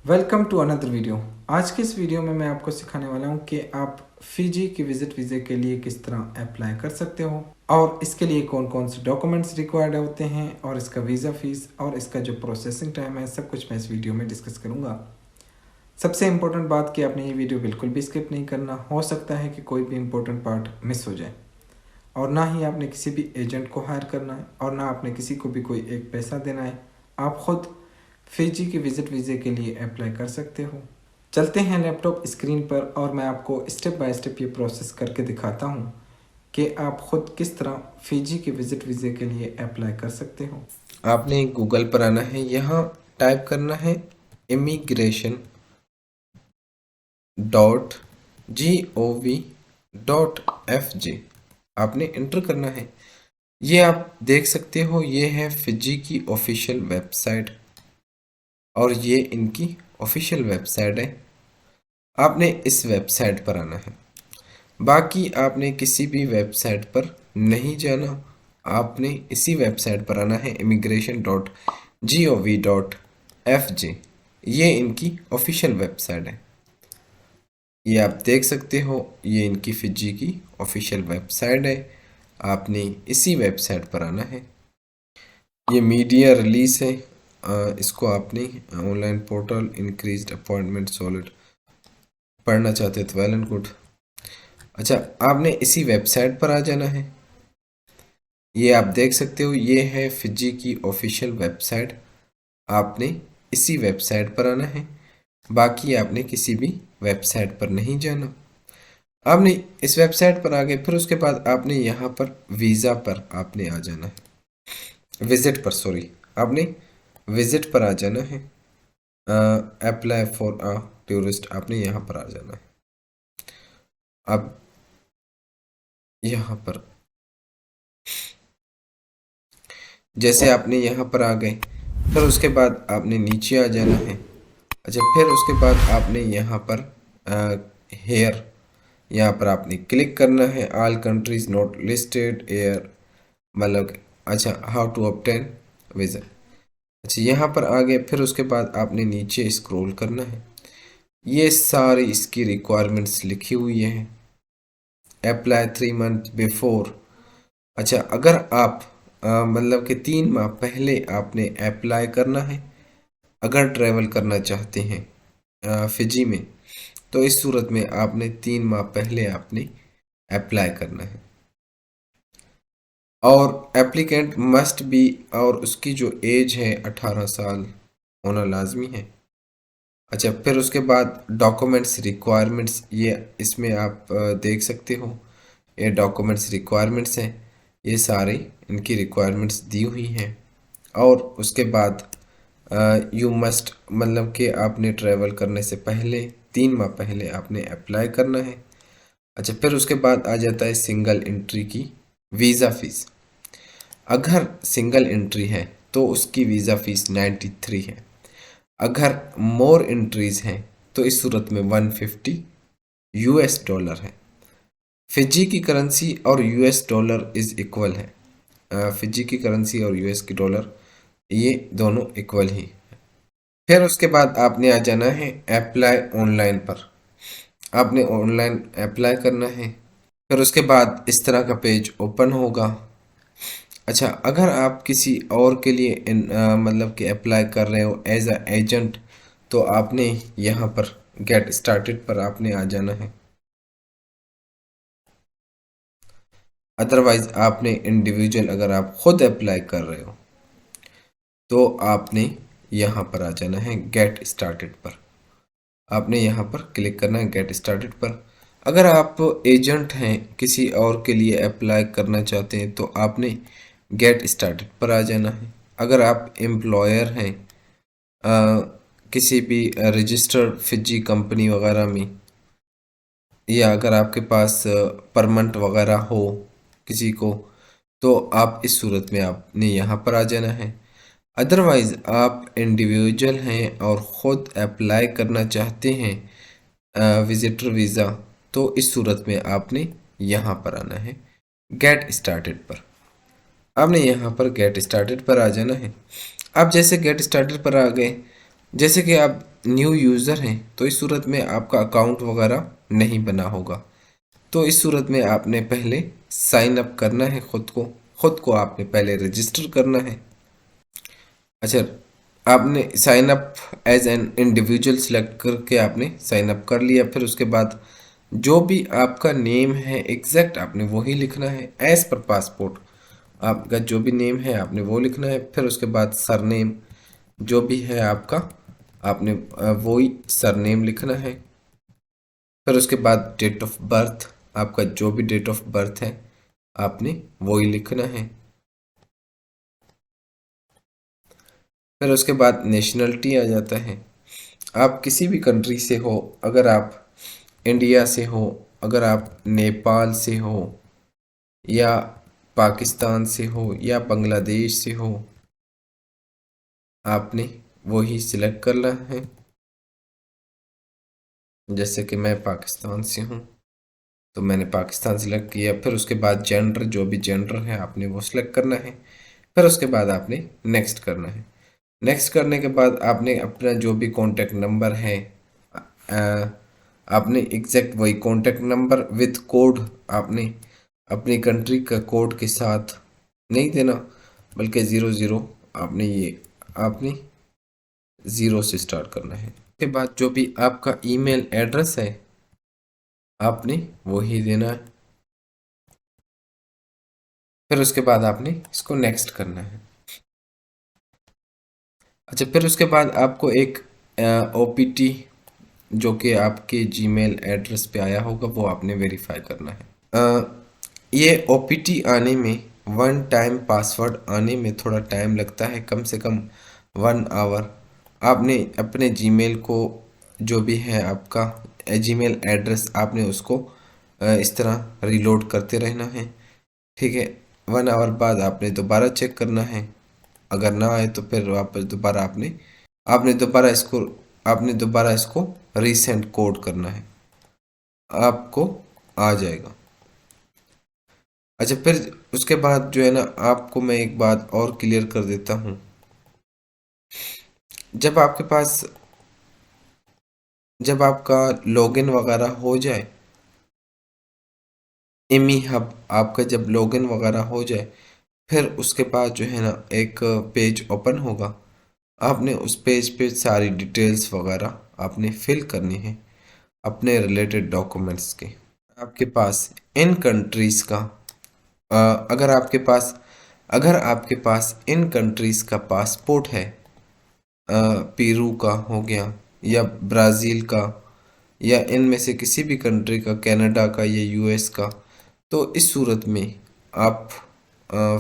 Welcome to another video. आज के इस वीडियो में मैं आपको सिखाने वाला हूँ कि आप फिजी की विजिट वीज़े के लिए किस तरह अप्लाई कर सकते हो और इसके लिए कौन कौन से डॉक्यूमेंट्स रिक्वायर्ड होते हैं और इसका वीज़ा फ़ीस और इसका जो प्रोसेसिंग टाइम है, सब कुछ मैं इस वीडियो में डिस्कस करूँगा। सबसे इम्पोर्टेंट बात कि आपने ये वीडियो बिल्कुल भी स्किप नहीं करना। हो सकता है कि कोई भी इम्पोर्टेंट पार्ट मिस हो जाए। और ना ही आपने किसी भी एजेंट को हायर करना है और ना आपने किसी को भी कोई एक पैसा देना है। आप खुद फिजी की विजिट वीज़े के लिए अप्लाई कर सकते हो। चलते हैं लैपटॉप स्क्रीन पर और मैं आपको स्टेप बाय स्टेप ये प्रोसेस करके दिखाता हूँ कि आप खुद किस तरह फिजी की विजिट वीज़े के लिए अप्लाई कर सकते हो। आपने गूगल पर आना है, यहाँ टाइप करना है immigration.gov.fj। आपने इंटर करना है। ये आप देख सकते हो, ये है फिजी की ऑफिशियल वेबसाइट और ये इनकी ऑफिशियल वेबसाइट है। आपने इस वेबसाइट पर आना है। बाकी आपने किसी भी वेबसाइट पर नहीं जाना, आपने इसी वेबसाइट पर आना है immigration.gov.fj। ये इनकी ऑफिशियल वेबसाइट है। ये आप देख सकते हो, ये इनकी फिजी की ऑफिशियल वेबसाइट है। आपने इसी वेबसाइट पर आना है। ये मीडिया रिलीज है, इसको आपने online portal increased appointment solid पढ़ना चाहते तो वेल एंड गुड। अच्छा, आपने इसी वेबसाइट पर आ जाना है। ये आप देख सकते हो, ये है फिजी की ऑफिशियल वेबसाइट। आपने इसी वेबसाइट पर आना है। बाकी आपने किसी भी वेबसाइट पर नहीं जाना। आपने इस वेबसाइट पर आ गए, फिर उसके बाद आपने यहाँ पर वीज़ा पर आपने आ जाना है। विजिट पर, सॉरी, आपने विजिट पर आ जाना है। अप्लाई फॉर अ टूरिस्ट, आपने यहाँ पर आ जाना है। अब यहाँ पर जैसे आपने यहाँ पर आ गए, फिर उसके बाद आपने नीचे आ जाना है। अच्छा, फिर उसके बाद आपने यहाँ पर हेयर, यहाँ पर आपने क्लिक करना है। All countries not listed air, मतलब अच्छा, हाउ टू ऑब्टेन वीज़ा। अच्छा, यहाँ पर आ गए, फिर उसके बाद आपने नीचे स्क्रॉल करना है। ये सारी इसकी रिक्वायरमेंट्स लिखी हुई है। Apply 3 month before. अच्छा, अगर आप मतलब कि 3 माह पहले आपने अप्लाई करना है अगर ट्रैवल करना चाहते हैं फिजी में, तो इस सूरत में आपने 3 माह पहले आपने अप्लाई करना है। और एप्लीकेंट मस्ट बी, और उसकी जो एज है 18 साल होना लाजमी है। अच्छा, फिर उसके बाद डॉक्यूमेंट्स रिक्वायरमेंट्स, ये इसमें आप देख सकते हो, ये डॉक्यूमेंट्स रिक्वायरमेंट्स हैं। ये सारे इनकी रिक्वायरमेंट्स दी हुई हैं। और उसके बाद यू मस्ट, मतलब कि आपने ट्रैवल करने से पहले 3 माह पहले आपने अप्लाई करना है। अच्छा, फिर उसके बाद आ जाता है सिंगल एंट्री की वीज़ा फ़ीस। अगर सिंगल एंट्री है तो उसकी वीज़ा फ़ीस 93 है। अगर मोर एंट्रीज़ हैं तो इस सूरत में 150 यूएस डॉलर है। फिजी की करेंसी और यूएस डॉलर इज़ इक्वल है। फिजी की करेंसी और यूएस की डॉलर ये दोनों इक्वल ही। फिर उसके बाद आपने आ जाना है अप्लाई ऑनलाइन पर। आपने ऑनलाइन अप्लाई करना है। फिर उसके बाद इस तरह का पेज ओपन होगा। अच्छा, अगर आप किसी और के लिए मतलब कि अप्लाई कर रहे हो एज अ एजेंट, तो आपने यहाँ पर गेट स्टार्टेड पर आपने आ जाना है। अदरवाइज आपने इंडिविजुअल, अगर आप खुद अप्लाई कर रहे हो तो आपने यहाँ पर आ जाना है गेट स्टार्टेड पर। आपने यहाँ पर क्लिक करना है गेट स्टार्टेड पर। अगर आप एजेंट हैं, किसी और के लिए अप्लाई करना चाहते हैं, तो आपने गेट स्टार्टेड पर आ जाना है। अगर आप एम्प्लॉयर हैं किसी भी रजिस्टर्ड फिजी कंपनी वगैरह में, या अगर आपके पास परमानेंट वगैरह हो किसी को, तो आप इस सूरत में आपने यहाँ पर आ जाना है। अदरवाइज़ आप इंडिविजुअल हैं और ख़ुद अप्लाई करना चाहते हैं विजिटर वीज़ा, तो इस सूरत में आपने यहाँ पर आना है गेट स्टार्टेड पर। आपने यहाँ पर गेट स्टार्टेड पर आ जाना है। आप जैसे गेट स्टार्टेड पर आ गए, जैसे कि आप न्यू यूज़र हैं तो इस सूरत में आपका अकाउंट वगैरह नहीं बना होगा। तो इस सूरत में आपने पहले साइन अप करना है, खुद को आपने पहले रजिस्टर करना है। अच्छा, आपने sign up as an individual select करके आपने साइन अप कर लिया। फिर उसके बाद जो भी आपका नेम है एग्जैक्ट आपने वही लिखना है एज पर पासपोर्ट। आपका जो भी नेम है आपने वो लिखना है। फिर उसके बाद सरनेम जो भी है आपका, आपने वही सरनेम लिखना है। फिर उसके बाद डेट ऑफ बर्थ, आपका जो भी डेट ऑफ बर्थ है आपने वही लिखना है। फिर उसके बाद नेशनलिटी आ जाता है। आप किसी भी कंट्री से हो, अगर आप इंडिया से हो, अगर आप नेपाल से हो, या पाकिस्तान से हो, या बांग्लादेश से हो, आपने वही सिलेक्ट करना है। जैसे कि मैं पाकिस्तान से हूँ तो मैंने पाकिस्तान सिलेक्ट किया। फिर उसके बाद जेंडर, जो भी जेंडर है आपने वो सिलेक्ट करना है। फिर उसके बाद आपने नेक्स्ट करना है। नेक्स्ट करने के बाद आपने अपना जो भी कॉन्टैक्ट नंबर है, अ, आपने एग्जैक्ट वही कॉन्टैक्ट नंबर विद कोड आपने अपनी कंट्री का कोड के साथ नहीं देना, बल्कि 00 आपने ये आपने 0 से स्टार्ट करना है। उसके बाद जो भी आपका ईमेल एड्रेस है आपने वही देना है। फिर उसके बाद आपने इसको नेक्स्ट करना है। अच्छा, फिर उसके बाद आपको एक OPT जो कि आपके जीमेल एड्रेस पे आया होगा वो आपने वेरीफाई करना है। ये OPT आने में, वन टाइम पासवर्ड आने में थोड़ा टाइम लगता है, कम से कम 1 आवर। आपने अपने जीमेल को, जो भी है आपका जीमेल एड्रेस, आपने उसको इस तरह रीलोड करते रहना है। ठीक है, 1 आवर बाद आपने दोबारा चेक करना है। अगर ना आए तो फिर वापस दोबारा आपने आपने दोबारा इसको आपने दोबारा इसको रीसेंड कोड करना है, आपको आ जाएगा। अच्छा, फिर उसके बाद जो है ना, आपको मैं एक बात और क्लियर कर देता हूँ। जब आपके पास जब आपका लॉगिन वगैरह हो जाए, एमी हब आपका जब लॉगिन वगैरह हो जाए, फिर उसके बाद जो है ना एक पेज ओपन होगा। आपने उस पेज पे सारी डिटेल्स वगैरह आपने फिल करनी है अपने रिलेटेड डॉक्यूमेंट्स के। आपके पास इन कंट्रीज़ का अगर आपके पास इन कंट्रीज़ का पासपोर्ट है, पेरू का हो गया, या ब्राज़ील का, या इनमें से किसी भी कंट्री का, कनाडा का या यूएस का, तो इस सूरत में आप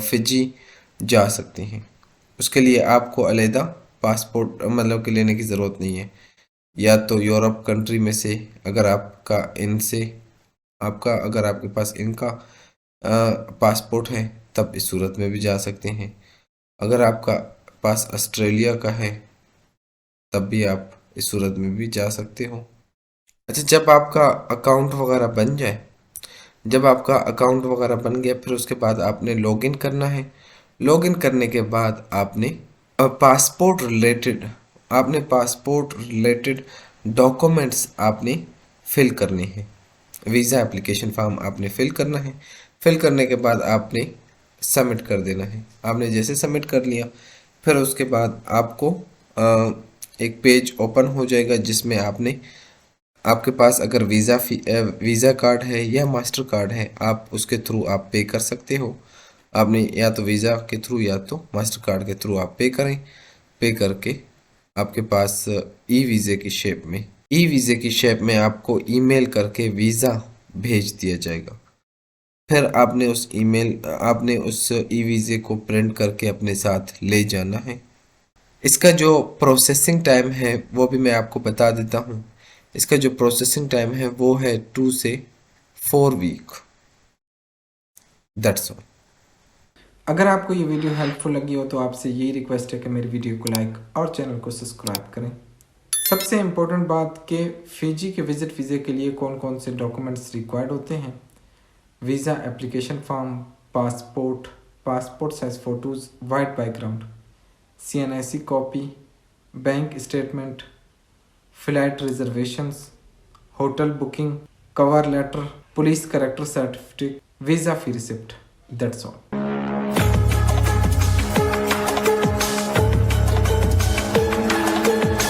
फिजी जा सकते हैं। उसके लिए आपको अलहदा पासपोर्ट मतलब कि लेने की ज़रूरत नहीं है। या तो यूरोप कंट्री में से अगर आपके पास इनका पासपोर्ट है तब इस सूरत में भी जा सकते हैं। अगर आपका पास ऑस्ट्रेलिया का है तब भी आप इस सूरत में भी जा सकते हो। अच्छा, जब आपका अकाउंट वगैरह बन गया, फिर उसके बाद आपने लॉगिन करना है। लॉगिन करने के बाद आपने पासपोर्ट रिलेटेड डॉक्यूमेंट्स आपने फिल करने हैं। वीज़ा एप्लीकेशन फॉर्म आपने फिल करना है। फिल करने के बाद आपने सबमिट कर देना है। आपने जैसे सबमिट कर लिया, फिर उसके बाद आपको एक पेज ओपन हो जाएगा जिसमें आपके पास अगर वीज़ा कार्ड है या मास्टर कार्ड है, आप उसके थ्रू आप पे कर सकते हो। आपने या तो वीज़ा के थ्रू या तो मास्टर कार्ड के थ्रू आप पे करें। पे करके आपके पास ई वीज़े की शेप में आपको ईमेल करके वीज़ा भेज दिया जाएगा। फिर आपने उस ई वीज़े को प्रिंट करके अपने साथ ले जाना है। इसका जो प्रोसेसिंग टाइम है वो भी मैं आपको बता देता हूँ। इसका जो प्रोसेसिंग टाइम है वो है 2 से 4 वीक। That's all. अगर आपको ये वीडियो हेल्पफुल लगी हो तो आपसे यही रिक्वेस्ट है कि मेरी वीडियो को लाइक और चैनल को सब्सक्राइब करें। सबसे इम्पोर्टेंट बात कि फिजी के विज़िट वीज़े के लिए कौन कौन से डॉक्यूमेंट्स रिक्वायर्ड होते हैं। Visa application form, passport size photos, white background, CNIC copy, bank statement, flight reservations, hotel booking, cover letter, police character certificate, visa fee receipt, that's all.